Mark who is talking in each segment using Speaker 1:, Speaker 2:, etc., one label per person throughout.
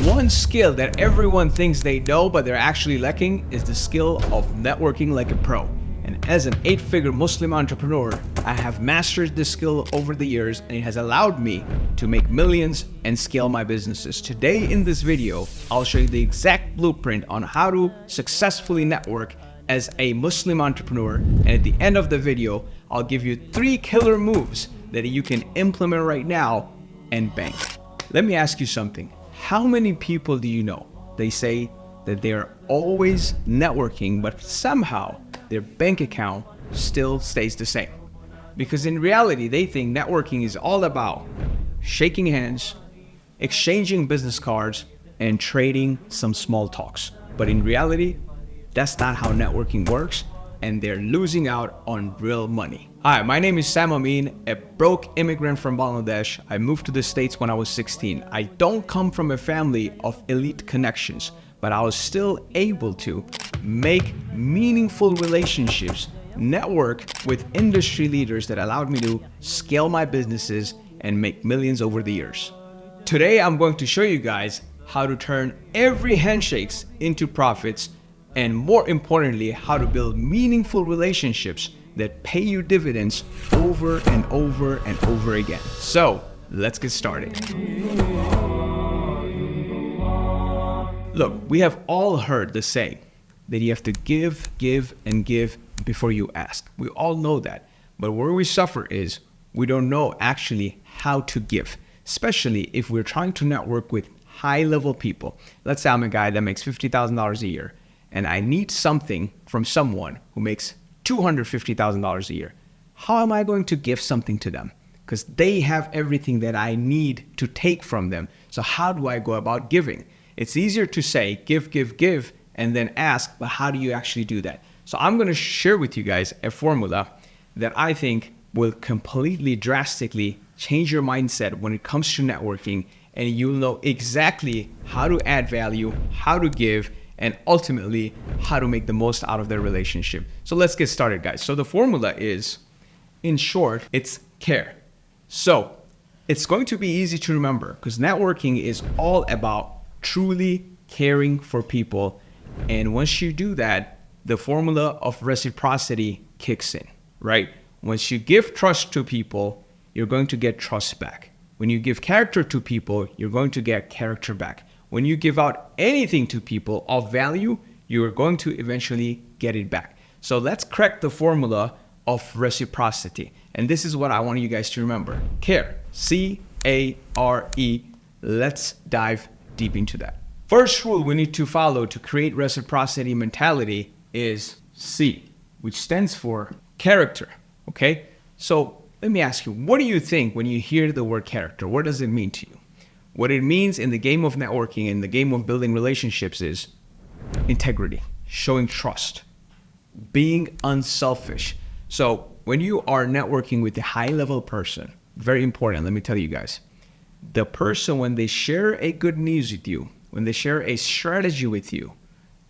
Speaker 1: one skill that everyone thinks they know but they're actually lacking is the skill of networking like a pro. And as an 8-figure Muslim entrepreneur, I have mastered this skill over the years, and it has allowed me to make millions and scale my businesses. Today in this video, I'll show you the exact blueprint on how to successfully network as a Muslim entrepreneur. And at the end of the video, I'll give you 3 killer moves that you can implement right now and bank. Let me ask you something. How many people do you know? They say that they are always networking, but somehow their bank account still stays the same. Because in reality, they think networking is all about shaking hands, exchanging business cards, and trading some small talks. But in reality, that's not how networking works, and they're losing out on real money. Hi, my name is Sam Amin, a broke immigrant from Bangladesh. I moved to the States when I was 16. I don't come from a family of elite connections, but I was still able to make meaningful relationships, network with industry leaders that allowed me to scale my businesses and make millions over the years. Today, I'm going to show you guys how to turn every handshakes into profits, and more importantly, how to build meaningful relationships that pay you dividends over and over and over again. So let's get started. Look, we have all heard the saying that you have to give, and give before you ask. We all know that. But where we suffer is we don't know actually how to give, especially if we're trying to network with high-level people. Let's say I'm a guy that makes $50,000 a year, and I need something from someone who makes $250,000 a year. How am I going to give something to them? Because they have everything that I need to take from them. So how do I go about giving? It's easier to say give, and then ask, but how do you actually do that? So I'm going to share with you guys a formula that I think will completely drastically change your mindset when it comes to networking, and you'll know exactly how to add value, how to give, and ultimately how to make the most out of their relationship. So let's get started, guys. So the formula is, in short, it's care. So it's going to be easy to remember because networking is all about truly caring for people. And once you do that, the formula of reciprocity kicks in, right? Once you give trust to people, you're going to get trust back. When you give character to people, you're going to get character back. When you give out anything to people of value, you are going to eventually get it back. So let's crack the formula of reciprocity. And this is what I want you guys to remember. Care. C-A-R-E. Let's dive deep into that. First rule we need to follow to create reciprocity mentality is C, which stands for character. Okay? So let me ask you, what do you think when you hear the word character? What does it mean to you? What it means in the game of networking, in the game of building relationships, is integrity, showing trust, being unselfish. So when you are networking with a high-level person, very important, let me tell you guys, the person, when they share a good news with you, when they share a strategy with you,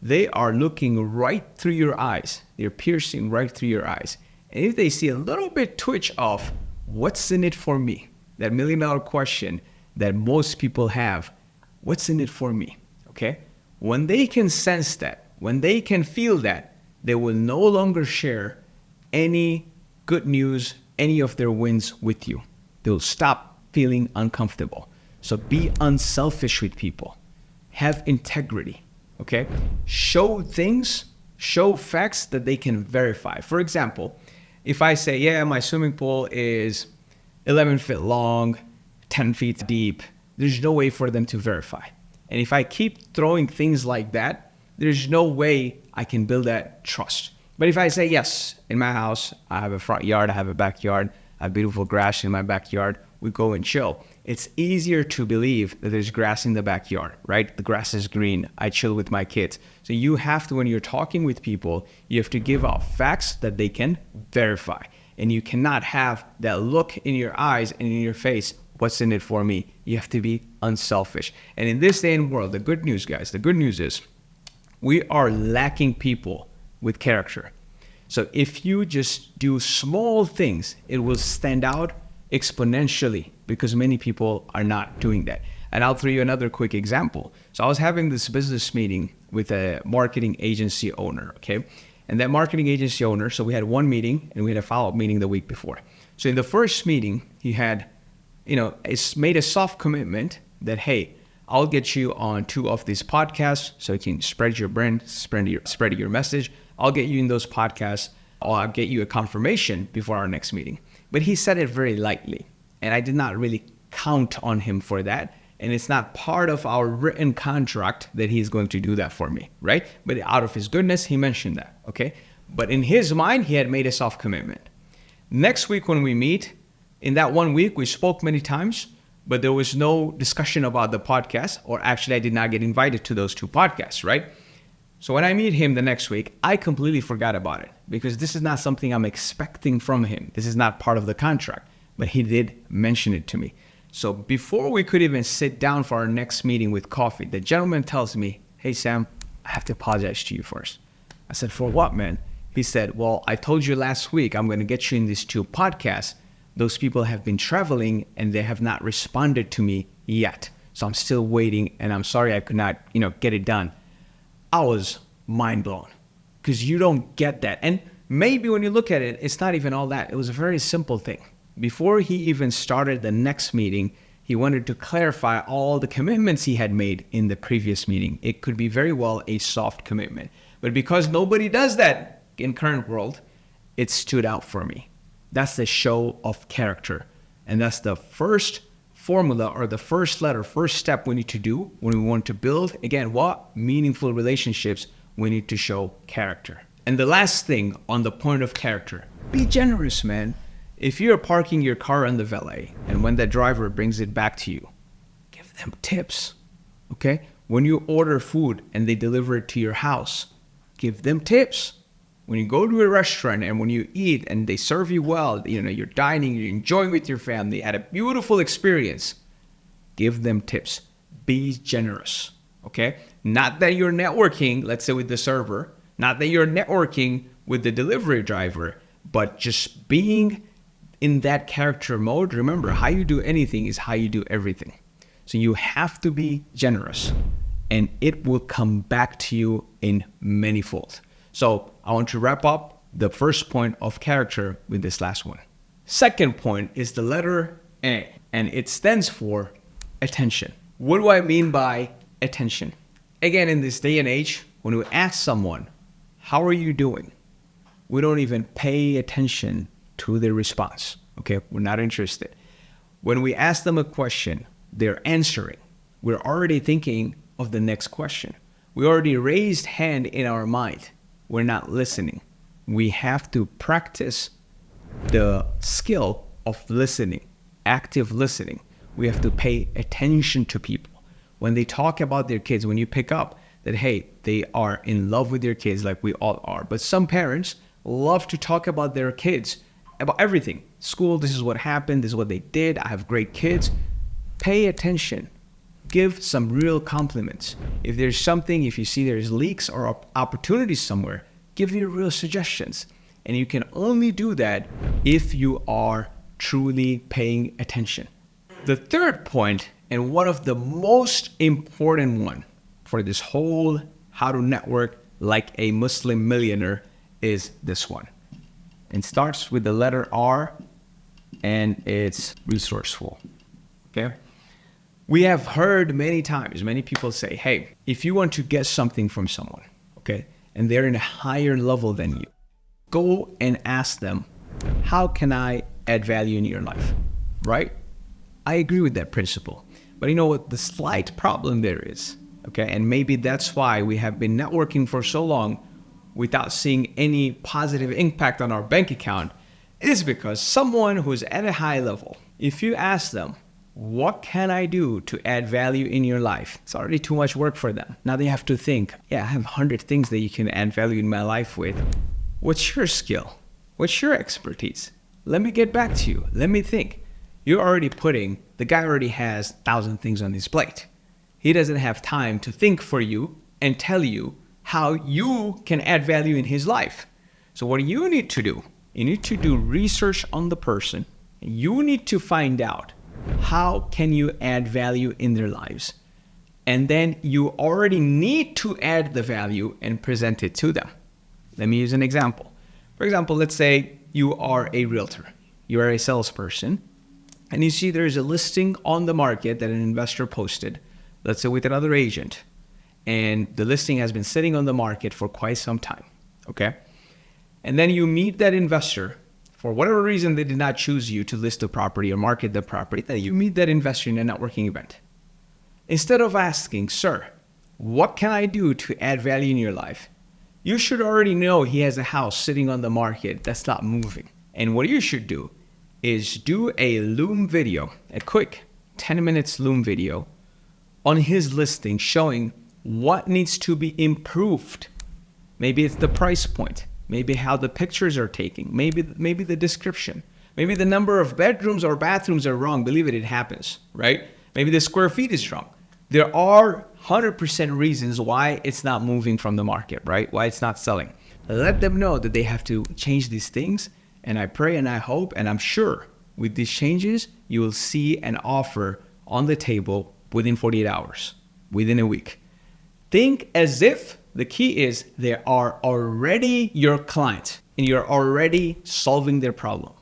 Speaker 1: they are looking right through your eyes. They're piercing right through your eyes. And if they see a little bit twitch of what's in it for me, that $1 million question that most people have, what's in it for me? Okay? When they can sense that, when they can feel that, they will no longer share any good news, any of their wins with you. They'll stop feeling uncomfortable. So be unselfish with people. Have integrity, okay? Show things, show facts that they can verify. For example, if I say, yeah, my swimming pool is 11 feet long, 10 feet deep, there's no way for them to verify. And if I keep throwing things like that, there's no way I can build that trust. But if I say, yes, in my house, I have a front yard, I have a backyard, I have beautiful grass in my backyard, we go and chill. It's easier to believe that there's grass in the backyard, right? The grass is green, I chill with my kids. So you have to, when you're talking with people, you have to give out facts that they can verify. And you cannot have that look in your eyes and in your face, what's in it for me? You have to be unselfish. And in this day and world, the good news, guys, the good news is we are lacking people with character. So if you just do small things, it will stand out exponentially because many people are not doing that. And I'll throw you another quick example. So I was having this business meeting with a marketing agency owner, okay? And that marketing agency owner, so we had one meeting and we had a follow-up meeting the week before. So in the first meeting, he had, it's made a soft commitment that, hey, I'll get you on 2 of these podcasts so you can spread your brand, spread your message. I'll get you in those podcasts, or I'll get you a confirmation before our next meeting. But he said it very lightly, and I did not really count on him for that. And it's not part of our written contract that he's going to do that for me, right? But out of his goodness, he mentioned that, okay? But in his mind, he had made a soft commitment. Next week when we meet, in that 1 week, we spoke many times, but there was no discussion about the podcast, or actually I did not get invited to those 2 podcasts, right? So when I meet him the next week, I completely forgot about it because this is not something I'm expecting from him. This is not part of the contract, but he did mention it to me. So before we could even sit down for our next meeting with coffee, the gentleman tells me, hey, Sam, I have to apologize to you first. I said, for what, man? He said, well, I told you last week I'm going to get you in these 2 podcasts. Those people have been traveling and they have not responded to me yet. So I'm still waiting and I'm sorry I could not, get it done. I was mind blown because you don't get that. And maybe when you look at it, it's not even all that. It was a very simple thing. Before he even started the next meeting, he wanted to clarify all the commitments he had made in the previous meeting. It could be very well a soft commitment. But because nobody does that in current world, it stood out for me. That's the show of character. And that's the first formula or the first letter, first step we need to do when we want to build, again, what? Meaningful relationships. We need to show character. And the last thing on the point of character, be generous, man. If you're parking your car on the valet and when the driver brings it back to you, give them tips, okay? When you order food and they deliver it to your house, give them tips. When you go to a restaurant and when you eat and they serve you well, you're dining, you're enjoying with your family, had a beautiful experience, give them tips. Be generous, okay? Not that you're networking, let's say with the server, not that you're networking with the delivery driver, but just being in that character mode. Remember, how you do anything is how you do everything. So you have to be generous and it will come back to you in many folds. So I want to wrap up the first point of character with this last one. Second point is the letter A, and it stands for attention. What do I mean by attention? Again, in this day and age, when we ask someone, how are you doing? We don't even pay attention to their response, okay? We're not interested. When we ask them a question, they're answering. We're already thinking of the next question. We already raised hand in our mind. We're not listening. We have to practice the skill of listening, active listening. We have to pay attention to people. When they talk about their kids, when you pick up that, hey, they are in love with their kids like we all are. But some parents love to talk about their kids, about everything. School, this is what happened, this is what they did, I have great kids. Pay attention. Give some real compliments. If there's something, if you see there's leaks or opportunities somewhere, give your real suggestions. And you can only do that if you are truly paying attention. The third point, and one of the most important one for this whole how to network like a Muslim millionaire, is this one. It starts with the letter R and it's resourceful, okay? We have heard many times, many people say, hey, if you want to get something from someone, okay, and they're in a higher level than you, go and ask them, how can I add value in your life, right? I agree with that principle. But you know what the slight problem there is, okay? And maybe that's why we have been networking for so long without seeing any positive impact on our bank account, is because someone who's at a high level, if you ask them, what can I do to add value in your life? It's already too much work for them. Now they have to think, yeah, I have 100 things that you can add value in my life with. What's your skill? What's your expertise? Let me get back to you. Let me think. The guy already has 1,000 things on his plate. He doesn't have time to think for you and tell you how you can add value in his life. So what you need to do, you need to do research on the person. You need to find out How can you add value in their lives? And then you already need to add the value and present it to them. Let me use an example. For example, let's say you are a realtor. You are a salesperson, and you see there's a listing on the market that an investor posted, let's say with another agent, and the listing has been sitting on the market for quite some time, okay? And then you meet that investor. For whatever reason, they did not choose you to list the property or market the property. Then you meet that investor in a networking event. Instead of asking, sir, what can I do to add value in your life? You should already know he has a house sitting on the market that's not moving. And what you should do is do a Loom video, a quick 10 minutes Loom video on his listing showing what needs to be improved. Maybe it's the price point. Maybe how the pictures are taken. Maybe the description. Maybe the number of bedrooms or bathrooms are wrong. Believe it, it happens, right? Maybe the square feet is wrong. There are 100% reasons why it's not moving from the market, right? Why it's not selling. Let them know that they have to change these things. And I pray and I hope and I'm sure with these changes, you will see an offer on the table within 48 hours, within a week. Think as if the key is they are already your client and you're already solving their problem.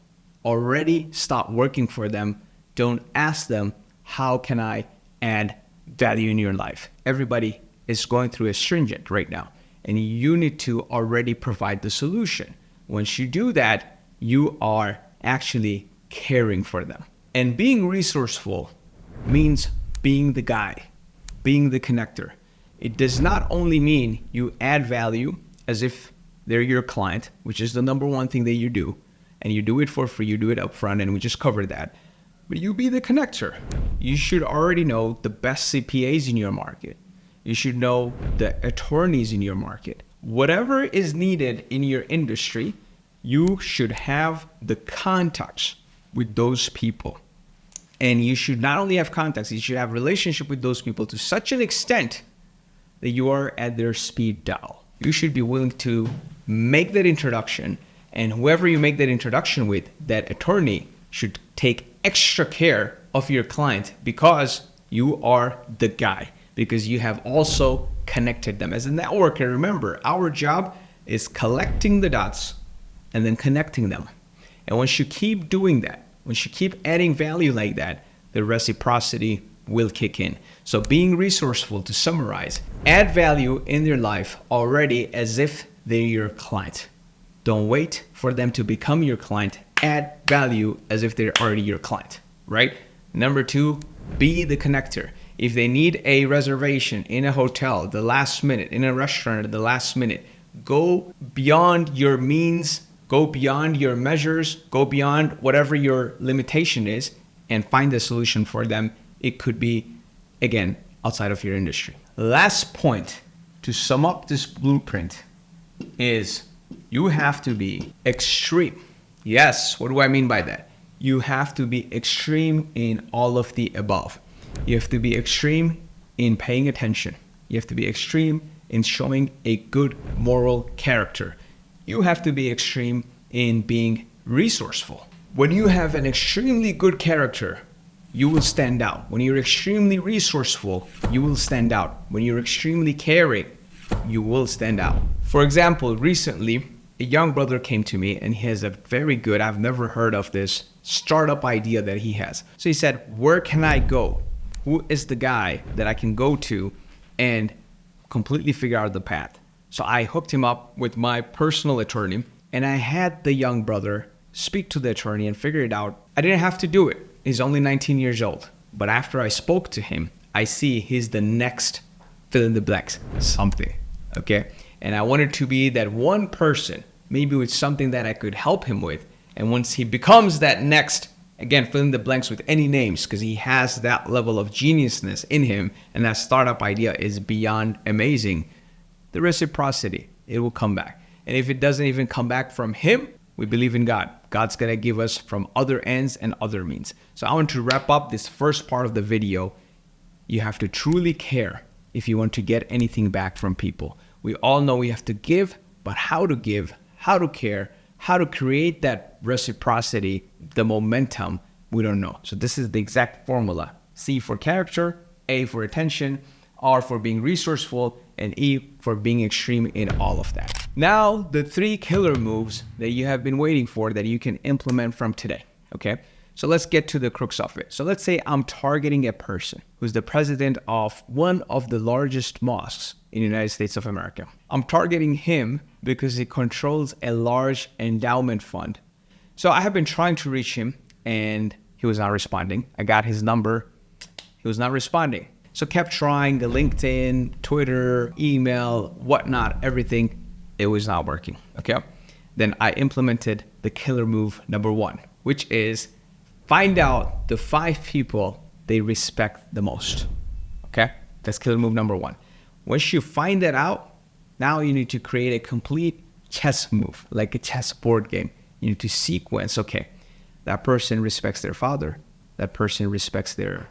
Speaker 1: Already stop working for them. Don't ask them, how can I add value in your life? Everybody is going through a stringent right now, and you need to already provide the solution. Once you do that, you are actually caring for them. And being resourceful means being the guy, being the connector. It does not only mean you add value as if they're your client, which is the number one thing that you do, and you do it for free, you do it upfront, and we just covered that. But you be the connector. You should already know the best CPAs in your market. You should know the attorneys in your market. Whatever is needed in your industry, you should have the contacts with those people. And you should not only have contacts, you should have relationship with those people to such an extent that you are at their speed dial. You should be willing to make that introduction, and whoever you make that introduction with, that attorney should take extra care of your client because you are the guy, because you have also connected them. As a networker, remember, our job is collecting the dots and then connecting them. And once you keep doing that, once you keep adding value like that, the reciprocity will kick in. So being resourceful, to summarize, add value in their life already as if they're your client. Don't wait for them to become your client. Add value as if they're already your client, right? Number 2, be the connector. If they need a reservation in a hotel at the last minute, in a restaurant at the last minute, go beyond your means, go beyond your measures, go beyond whatever your limitation is, and find a solution for them. It could be, again, outside of your industry. Last point to sum up this blueprint is you have to be extreme. Yes, what do I mean by that? You have to be extreme in all of the above. You have to be extreme in paying attention. You have to be extreme in showing a good moral character. You have to be extreme in being resourceful. When you have an extremely good character, you will stand out. When you're extremely resourceful, you will stand out. When you're extremely caring, you will stand out. For example, recently, a young brother came to me and he has a very good, I've never heard of this, startup idea that he has. So he said, where can I go? Who is the guy that I can go to and completely figure out the path? So I hooked him up with my personal attorney, and I had the young brother speak to the attorney and figure it out. I didn't have to do it. He's only 19 years old. But after I spoke to him, I see he's the next fill in the blanks something, okay? And I wanted to be that one person, maybe with something that I could help him with. And once he becomes that next, again, fill in the blanks with any names, because he has that level of geniusness in him, and that startup idea is beyond amazing. The reciprocity, it will come back. And if it doesn't even come back from him, we believe in God. God's gonna give us from other ends and other means. So I want to wrap up this first part of the video. You have to truly care if you want to get anything back from people. We all know we have to give, but how to give, how to care, how to create that reciprocity, the momentum, We don't know. So this is the exact formula. C for character, A for attention, R for being resourceful, and E for being extreme in all of that. Now, the 3 killer moves that you have been waiting for that you can implement from today, okay? So let's get to the crux of it. So let's say I'm targeting a person who's the president of one of the largest mosques in the United States of America. I'm targeting him because he controls a large endowment fund. So I have been trying to reach him and he was not responding. I got his number. He was not responding. So kept trying the LinkedIn, Twitter, email, whatnot, everything. It was not working, okay? Then I implemented the killer move number 1, which is find out the 5 people they respect the most, okay? That's killer move number 1. Once you find that out, now you need to create a complete chess move, like a chess board game. You need to sequence, okay, that person respects their father. That person respects the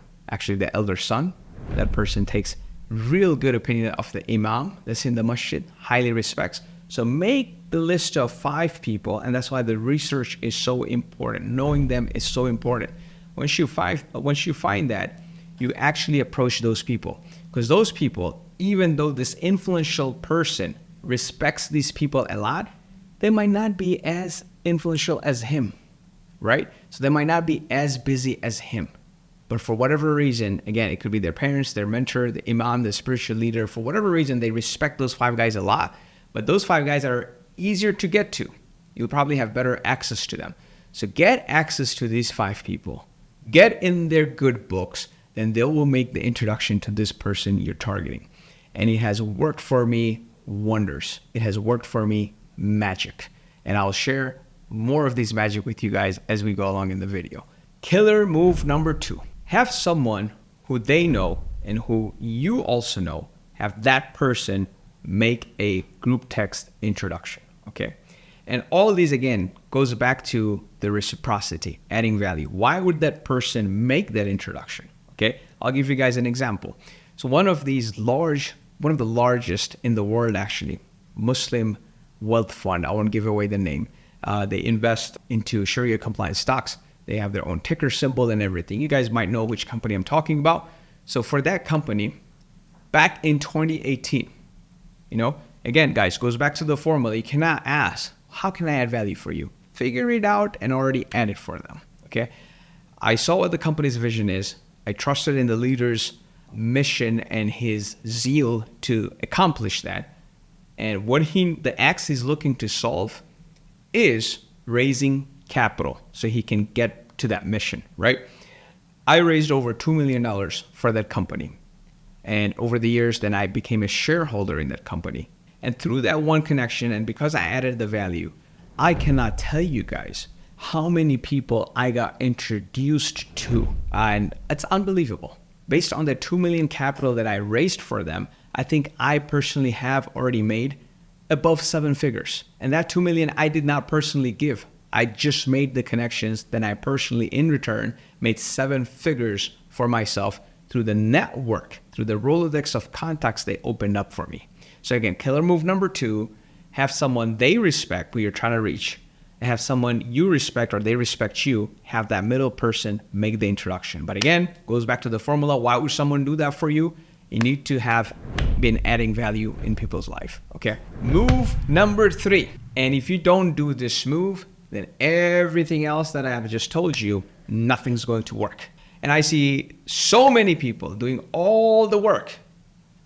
Speaker 1: elder son. That person takes real good opinion of the imam that's in the masjid, highly respects. So make the list of 5 people, and that's why the research is so important. Knowing them is so important. Once you find that, you actually approach those people. Because those people, even though this influential person respects these people a lot, they might not be as influential as him, right? So they might not be as busy as him. But for whatever reason, again, it could be their parents, their mentor, the imam, the spiritual leader. For whatever reason, they respect those 5 guys a lot. But those 5 guys are easier to get to. You'll probably have better access to them. So get access to these 5 people. Get in their good books. Then they will make the introduction to this person you're targeting. And it has worked for me wonders. It has worked for me magic. And I'll share more of this magic with you guys as we go along in the video. Killer move number 2. Have someone who they know and who you also know, have that person make a group text introduction, okay? And all of these, again, goes back to the reciprocity, adding value. Why would that person make that introduction, okay? I'll give you guys an example. So one of the largest in the world, actually, Muslim wealth fund, I won't give away the name. They invest into Sharia compliant stocks. They have their own ticker symbol and everything. You guys might know which company I'm talking about. So for that company, back in 2018, again, guys, goes back to the formula. You cannot ask, how can I add value for you? Figure it out and already add it for them, okay? I saw what the company's vision is. I trusted in the leader's mission and his zeal to accomplish that. And what the axe he's looking to solve is raising capital so he can get to that mission, right? I raised over $2 million for that company. And over the years, then I became a shareholder in that company. And through that one connection, and because I added the value, I cannot tell you guys how many people I got introduced to. And it's unbelievable. Based on the 2 million capital that I raised for them, I think I personally have already made above 7 figures. And that 2 million I did not personally give. I just made the connections. Then I personally, in return, made 7 figures for myself through the network, through the Rolodex of contacts they opened up for me. So again, killer move number 2, have someone they respect who you're trying to reach, and have someone you respect or they respect you, have that middle person make the introduction. But again, goes back to the formula. Why would someone do that for you? You need to have been adding value in people's life, okay? Move number 3. And if you don't do this move, then everything else that I have just told you, nothing's going to work. And I see so many people doing all the work,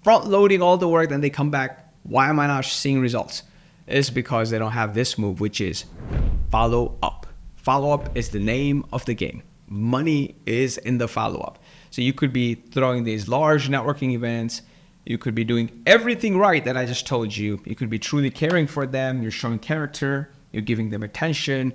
Speaker 1: front loading all the work, then they come back, why am I not seeing results? It's because they don't have this move, which is follow up. Follow up is the name of the game. Money is in the follow up. So you could be throwing these large networking events. You could be doing everything right that I just told you. You could be truly caring for them. You're showing character. You're giving them attention.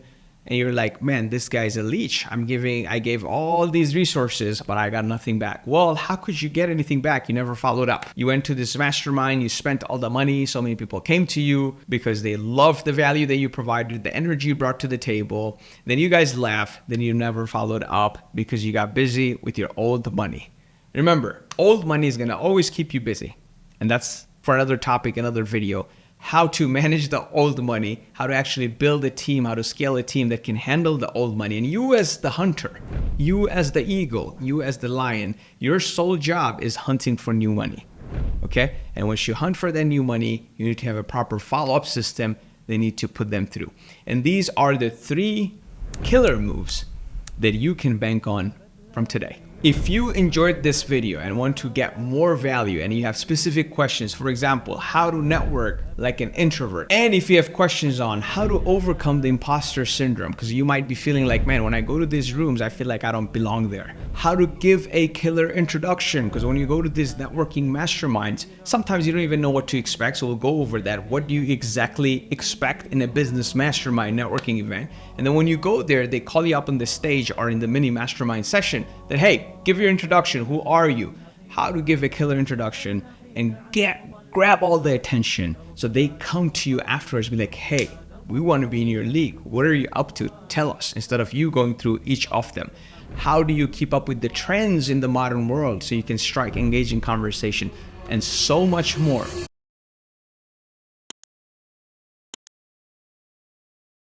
Speaker 1: And you're like, man, this guy's a leech. I gave all these resources, but I got nothing back. Well, how could you get anything back? You never followed up. You went to this mastermind, you spent all the money. So many people came to you because they loved the value that you provided, the energy you brought to the table. Then you guys left. Then you never followed up because you got busy with your old money. Remember, old money is going to always keep you busy. And that's for another topic, another video. how to manage the old money, how to actually build a team, how to scale a team that can handle the old money. And you as the hunter, you as the eagle, you as the lion, your sole job is hunting for new money. Okay? And once you hunt for that new money, you need to have a proper follow-up system. They need to put them through. And these are the 3 killer moves that you can bank on from today. If you enjoyed this video and want to get more value and you have specific questions, for example, how to network like an introvert, and if you have questions on how to overcome the imposter syndrome, because you might be feeling like, man, when I go to these rooms, I feel like I don't belong there. How to give a killer introduction, because when you go to these networking masterminds, sometimes you don't even know what to expect. So we'll go over that. What do you exactly expect in a business mastermind networking event? And then when you go there, they call you up on the stage or in the mini mastermind session that, hey, give your introduction. Who are you? How to give a killer introduction and grab all the attention. So they come to you afterwards, be like, hey, we want to be in your league. What are you up to? Tell us, instead of you going through each of them. How do you keep up with the trends in the modern world so you can strike engaging conversation, and so much more.